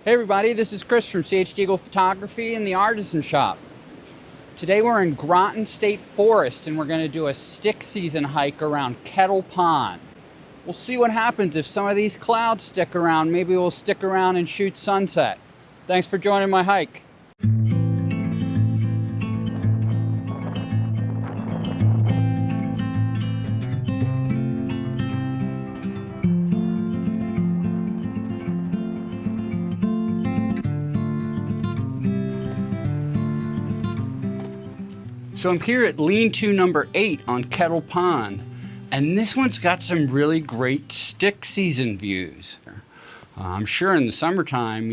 Hey everybody, this is Chris from C.H.Diegel Photography and the Artisan Shop. Today we're in Groton State Forest and we're going to do a stick season hike around Kettle Pond. We'll see what happens if some of these clouds stick around. Maybe we'll stick around and shoot sunset. Thanks for joining my hike. So I'm here at lean-to number 8 on Kettle Pond, and this one's got some really great stick season views. I'm sure in the summertime,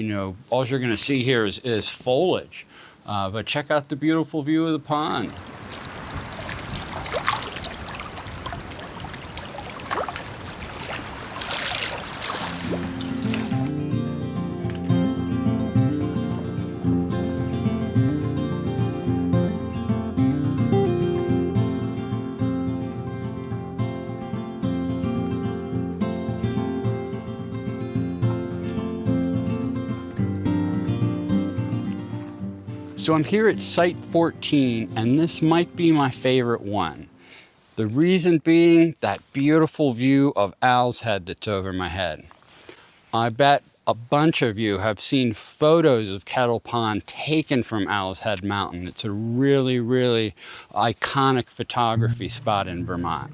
all you're gonna see here is foliage, but check out the beautiful view of the pond. So I'm here at Site 14, and this might be my favorite one. The reason being that beautiful view of Owl's Head that's over my head. I bet a bunch of you have seen photos of Kettle Pond taken from Owl's Head Mountain. It's a really, really iconic photography spot in Vermont.